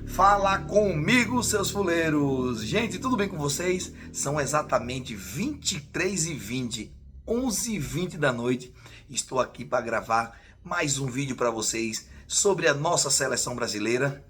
Fala comigo, seus fuleiros! Gente, tudo bem com vocês? São exatamente 23h20, 11h20 da noite. Estou aqui para gravar mais um vídeo para vocês sobre a nossa seleção brasileira.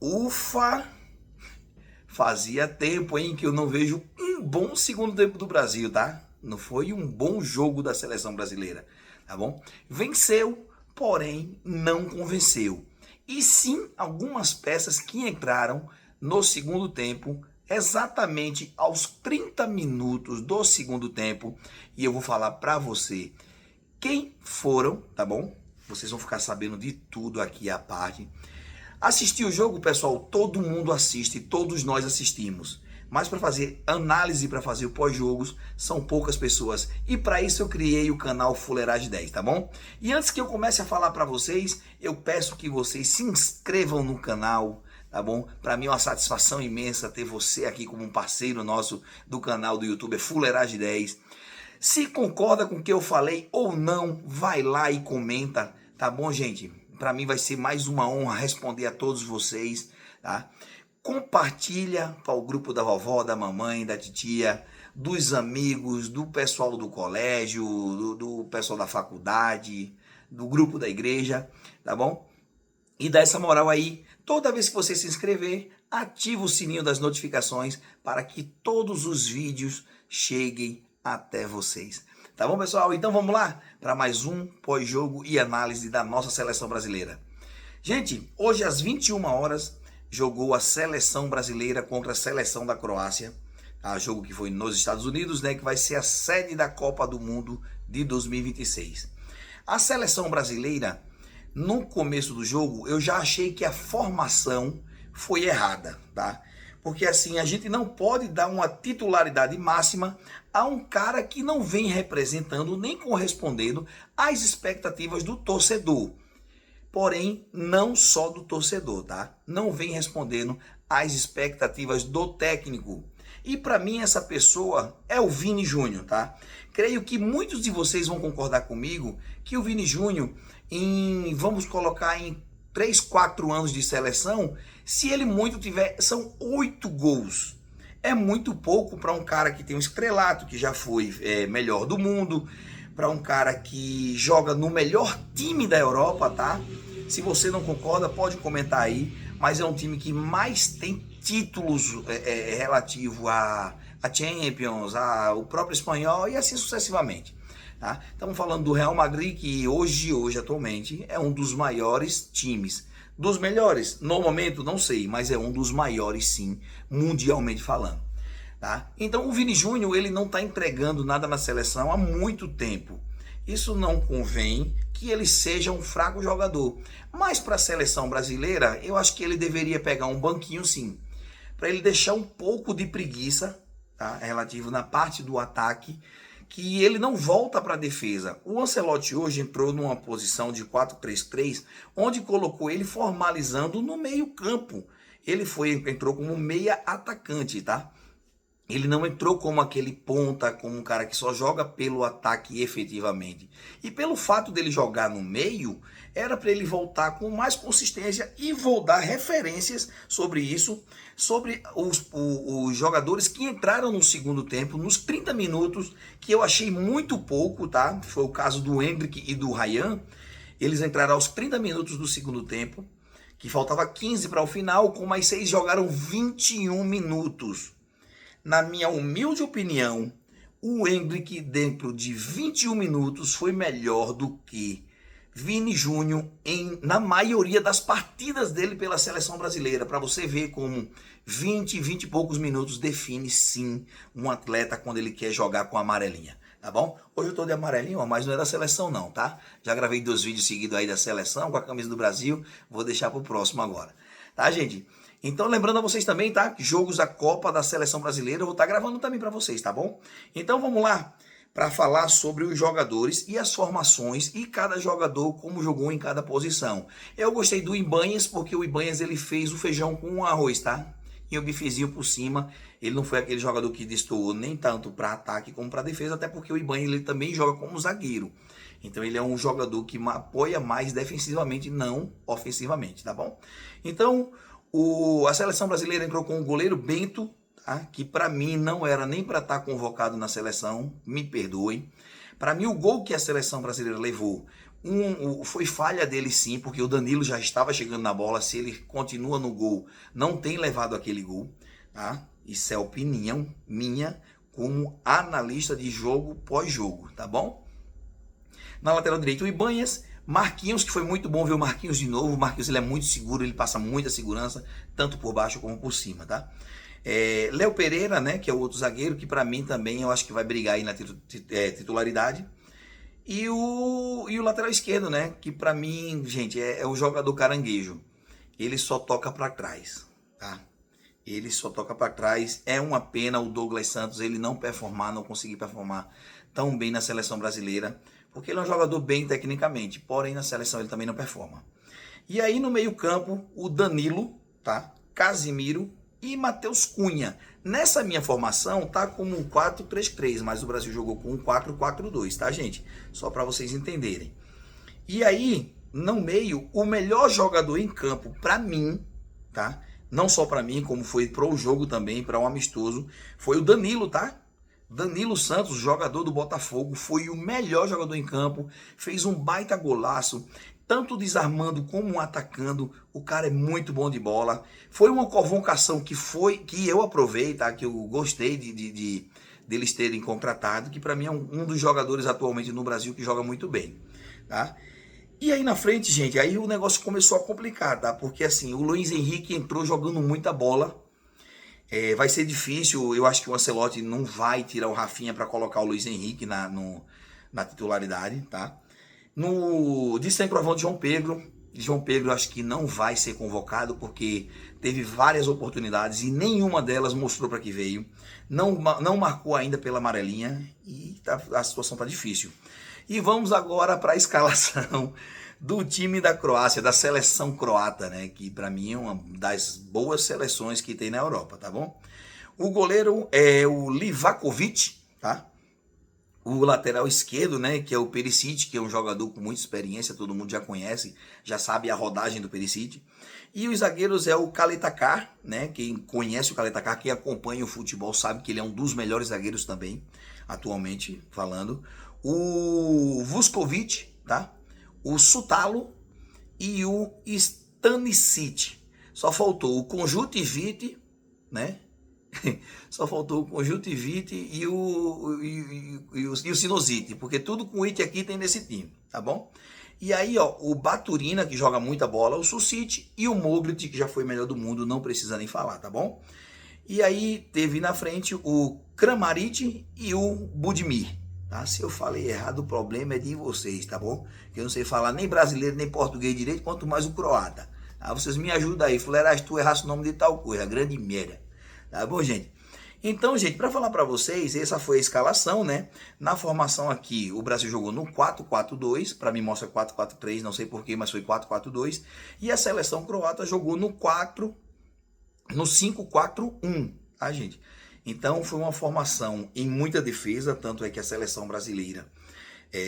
Ufa! Fazia tempo, hein, que eu não vejo um bom segundo tempo do Brasil, tá? Não foi um bom jogo da seleção brasileira, tá bom? Venceu, porém não convenceu. E sim, algumas peças que entraram no segundo tempo, exatamente aos 30 minutos do segundo tempo, e eu vou falar para você quem foram, tá bom? Vocês vão ficar sabendo de tudo aqui à parte. Assistir o jogo, pessoal, todo mundo assiste, todos nós assistimos. Mas para fazer análise, para fazer o pós-jogos, são poucas pessoas. E para isso eu criei o canal Fuleiragem 10, tá bom? E antes que eu comece a falar para vocês, eu peço que vocês se inscrevam no canal, tá bom? Para mim é uma satisfação imensa ter você aqui como um parceiro nosso do canal do YouTube, é Fuleiragem 10. Se concorda com o que eu falei ou não, vai lá e comenta, tá bom, gente? Para mim vai ser mais uma honra responder a todos vocês, tá? Compartilha para o grupo da vovó, da mamãe, da titia, dos amigos, do pessoal do colégio, do pessoal da faculdade, do grupo da igreja, tá bom? E dá essa moral aí. Toda vez que você se inscrever, ativa o sininho das notificações para que todos os vídeos cheguem até vocês. Tá bom, pessoal? Então vamos lá para mais um pós-jogo e análise da nossa seleção brasileira. Gente, hoje às 21 horas jogou a seleção brasileira contra a seleção da Croácia. Tá? Jogo que foi nos Estados Unidos, né? Que vai ser a sede da Copa do Mundo de 2026. A seleção brasileira, no começo do jogo, eu já achei que a formação foi errada, tá? Porque assim, a gente não pode dar uma titularidade máxima a um cara que não vem representando nem correspondendo às expectativas do torcedor. Porém, não só do torcedor, tá? Não vem respondendo às expectativas do técnico. E para mim essa pessoa é o Vini Júnior, tá? Creio que muitos de vocês vão concordar comigo que o Vini Júnior, vamos colocar em 3, 4 anos de seleção, se ele muito tiver, são 8 gols. É muito pouco para um cara que tem um estrelato, que já foi melhor do mundo, para um cara que joga no melhor time da Europa, tá? Se você não concorda, pode comentar aí, mas é um time que mais tem títulos relativo a Champions, o próprio espanhol e assim sucessivamente. Tá? Estamos falando do Real Madrid, que hoje, atualmente, é um dos maiores times. Dos melhores, no momento, não sei, mas é um dos maiores sim, mundialmente falando. Tá? Então o Vini Júnior, ele não está entregando nada na seleção há muito tempo. Isso não convém que ele seja um fraco jogador. Mas para a seleção brasileira, eu acho que ele deveria pegar um banquinho sim. Para ele deixar um pouco de preguiça, tá? Relativo na parte do ataque, que ele não volta para a defesa. O Ancelotti hoje entrou numa posição de 4-3-3, onde colocou ele formalizando no meio campo. Ele entrou como meia atacante, tá? Ele não entrou como aquele ponta, como um cara que só joga pelo ataque efetivamente. E pelo fato dele jogar no meio, era para ele voltar com mais consistência e vou dar referências sobre isso, sobre os jogadores que entraram no segundo tempo, nos 30 minutos, que eu achei muito pouco, tá? Foi o caso do Endrick e do Ryan. Eles entraram aos 30 minutos do segundo tempo, que faltava 15 para o final, com mais 6 jogaram 21 minutos. Na minha humilde opinião, o Endrick dentro de 21 minutos foi melhor do que Vini Júnior na maioria das partidas dele pela seleção brasileira. Para você ver como 20 e poucos minutos define sim um atleta quando ele quer jogar com a amarelinha. Tá bom? Hoje eu tô de amarelinho, mas não é da seleção não, tá? Já gravei 2 vídeos seguidos aí da seleção com a camisa do Brasil. Vou deixar pro próximo agora. Tá, gente? Então, lembrando a vocês também, tá? Jogos da Copa da Seleção Brasileira, eu vou estar gravando também para vocês, tá bom? Então, vamos lá para falar sobre os jogadores e as formações e cada jogador como jogou em cada posição. Eu gostei do Ibanhas porque o Ibanhas ele fez o feijão com arroz, tá? E o bifezinho por cima. Ele não foi aquele jogador que destoou nem tanto para ataque como para defesa, até porque o Ibanhas ele também joga como zagueiro. Então ele é um jogador que apoia mais defensivamente, não ofensivamente, tá bom? Então A seleção brasileira entrou com o goleiro Bento, tá? Que para mim não era nem para estar convocado na seleção, me perdoem. Para mim o gol que a seleção brasileira levou foi falha dele sim, porque o Danilo já estava chegando na bola, se ele continua no gol, não tem levado aquele gol, tá? Isso é opinião minha como analista de jogo pós-jogo, tá bom? Na lateral direita o Ibanhas, Marquinhos, que foi muito bom ver o Marquinhos de novo. O Marquinhos ele é muito seguro, ele passa muita segurança, tanto por baixo como por cima, tá? Léo Pereira, né, que é o outro zagueiro, que para mim também eu acho que vai brigar aí na titularidade. E o lateral esquerdo, né, que para mim, gente, é o jogador caranguejo. Ele só toca para trás, tá? Ele só toca para trás. É uma pena o Douglas Santos ele não conseguir performar tão bem na seleção brasileira, porque ele é um jogador bem tecnicamente, porém na seleção ele também não performa. E aí no meio-campo, o Danilo, tá? Casimiro e Matheus Cunha. Nessa minha formação tá como um 4-3-3, mas o Brasil jogou com um 4-4-2, tá, gente? Só para vocês entenderem. E aí, no meio, o melhor jogador em campo para mim, tá? Não só para mim, como foi para o jogo também, para um amistoso, foi o Danilo, tá? Danilo Santos, jogador do Botafogo, foi o melhor jogador em campo, fez um baita golaço, tanto desarmando como atacando. O cara é muito bom de bola. Foi uma convocação que eu aprovei, tá? Que eu gostei deles terem contratado, que para mim é um dos jogadores atualmente no Brasil que joga muito bem, tá? E aí na frente, gente, aí o negócio começou a complicar, tá? Porque assim, o Luiz Henrique entrou jogando muita bola. Vai ser difícil, eu acho que o Ancelotti não vai tirar o Rafinha para colocar o Luiz Henrique na titularidade, tá? De centroavante João Pedro. João Pedro acho que não vai ser convocado porque teve várias oportunidades e nenhuma delas mostrou para que veio. Não marcou ainda pela amarelinha e a situação tá difícil. E vamos agora para a escalação do time da Croácia, da seleção croata, né? Que para mim é uma das boas seleções que tem na Europa, tá bom? O goleiro é o Livakovic, tá? O lateral esquerdo, né, que é o Perisic, que é um jogador com muita experiência, todo mundo já conhece, já sabe a rodagem do Perisic. E os zagueiros é o Kaletakar, né, quem conhece o Kaletakar, quem acompanha o futebol sabe que ele é um dos melhores zagueiros também, atualmente falando. O Vuskovic, tá? O Sutalo e o Stanisic. Só faltou o Conjuntivite, né? Só faltou o conjuntivite e o sinusite, porque tudo com it aqui tem nesse time, tá bom? E aí, ó, o Baturina, que joga muita bola, o Susic e o Moglit, que já foi melhor do mundo, não precisa nem falar, tá bom? E aí teve na frente o Kramaric e o Budimir, tá? Se eu falei errado, o problema é de vocês, tá bom? Que eu não sei falar nem brasileiro, nem português direito, quanto mais o croata. Tá? Vocês me ajudam aí, fuleiragem, tu errasse o nome de tal coisa, grande merda. Tá bom, gente? Então, gente, para falar para vocês, essa foi a escalação, né? Na formação aqui, o Brasil jogou no 4-4-2, para mim mostra 4-4-3, não sei porquê, mas foi 4-4-2. E a seleção croata jogou no 5-4-1, tá, gente? Então, foi uma formação em muita defesa, tanto é que a seleção brasileira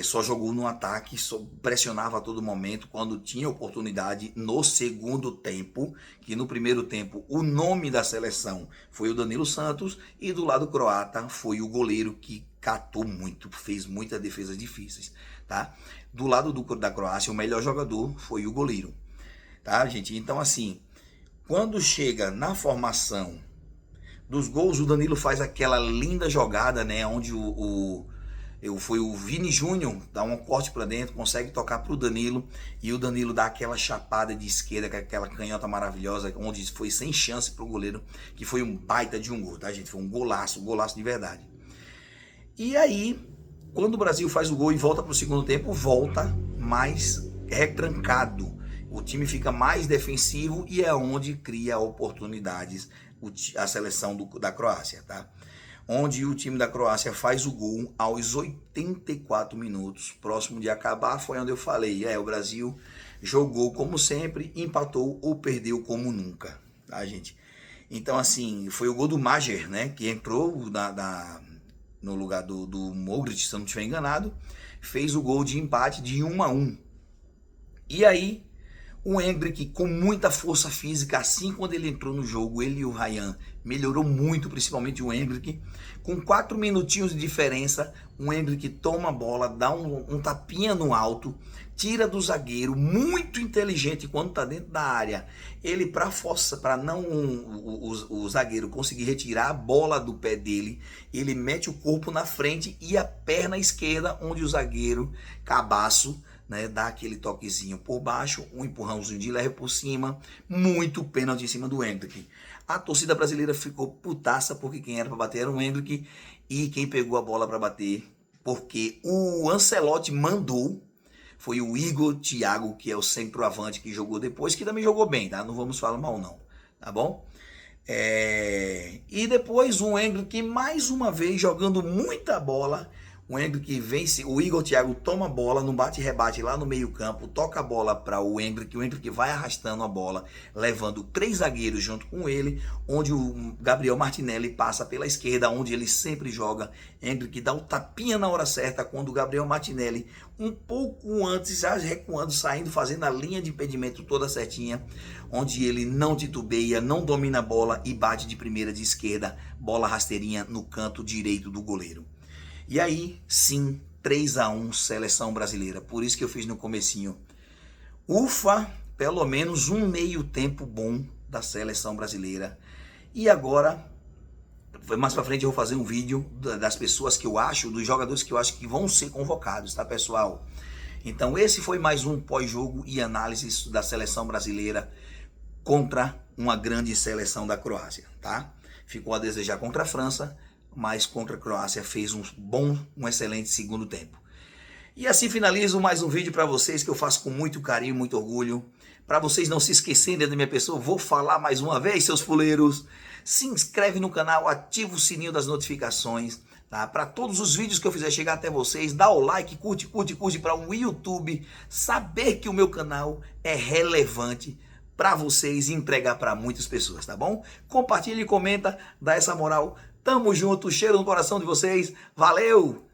só jogou no ataque, só pressionava a todo momento quando tinha oportunidade no segundo tempo, que no primeiro tempo o nome da seleção foi o Danilo Santos e do lado croata foi o goleiro que catou muito, fez muitas defesas difíceis, tá? Do lado da Croácia o melhor jogador foi o goleiro, tá, gente? Então assim, quando chega na formação dos gols, o Danilo faz aquela linda jogada, né, onde foi o Vini Júnior, dá um corte para dentro, consegue tocar para o Danilo, e o Danilo dá aquela chapada de esquerda, com aquela canhota maravilhosa, onde foi sem chance para o goleiro, que foi um baita de um gol, tá, gente? Foi um golaço de verdade. E aí, quando o Brasil faz o gol e volta para o segundo tempo, volta mais retrancado. O time fica mais defensivo e é onde cria oportunidades a seleção da Croácia, tá? Onde o time da Croácia faz o gol aos 84 minutos, próximo de acabar, foi onde eu falei, o Brasil jogou como sempre, empatou ou perdeu como nunca, tá, gente? Então, assim, foi o gol do Mager, né, que entrou no lugar do Mogrit, se eu não estiver enganado, fez o gol de empate de 1-1. E aí, O Endrick com muita força física, assim quando ele entrou no jogo, ele e o Ryan melhorou muito, principalmente o Endrick. Com 4 minutinhos de diferença, o Endrick toma a bola, dá um tapinha no alto, tira do zagueiro, muito inteligente quando está dentro da área. Ele, para não o zagueiro conseguir retirar a bola do pé dele, ele mete o corpo na frente e a perna esquerda, onde o zagueiro Cabaço, né, dá aquele toquezinho por baixo, um empurrãozinho de leve por cima, muito pênalti em cima do Endrick. A torcida brasileira ficou putaça porque quem era para bater era o Endrick e quem pegou a bola para bater, porque o Ancelotti mandou, foi o Igor Thiago, que é o centroavante que jogou depois, que também jogou bem, tá? Não vamos falar mal não, tá bom? E depois o Endrick mais uma vez jogando muita bola. O Endrick vence, o Igor Thiago toma a bola no bate-rebate lá no meio campo, toca a bola para o Endrick vai arrastando a bola, levando 3 zagueiros junto com ele, onde o Gabriel Martinelli passa pela esquerda, onde ele sempre joga. Endrick dá o tapinha na hora certa, quando o Gabriel Martinelli, um pouco antes, já recuando, saindo, fazendo a linha de impedimento toda certinha, onde ele não titubeia, não domina a bola e bate de primeira de esquerda, bola rasteirinha no canto direito do goleiro. E aí, sim, 3-1 seleção brasileira. Por isso que eu fiz no comecinho. Ufa, pelo menos um meio tempo bom da seleção brasileira. E agora, mais pra frente eu vou fazer um vídeo das pessoas que eu acho, dos jogadores que eu acho que vão ser convocados, tá, pessoal? Então esse foi mais um pós-jogo e análise da seleção brasileira contra uma grande seleção da Croácia, tá? Ficou a desejar contra a França, mas contra a Croácia fez um excelente segundo tempo. E assim finalizo mais um vídeo para vocês que eu faço com muito carinho, muito orgulho. Para vocês não se esquecerem da minha pessoa, vou falar mais uma vez, seus fuleiros. Se inscreve no canal, ativa o sininho das notificações, tá? Para todos os vídeos que eu fizer chegar até vocês, dá o like, curte para o YouTube saber que o meu canal é relevante para vocês e entregar para muitas pessoas, tá bom? Compartilha e comenta, dá essa moral. Tamo junto, cheiro no coração de vocês. Valeu!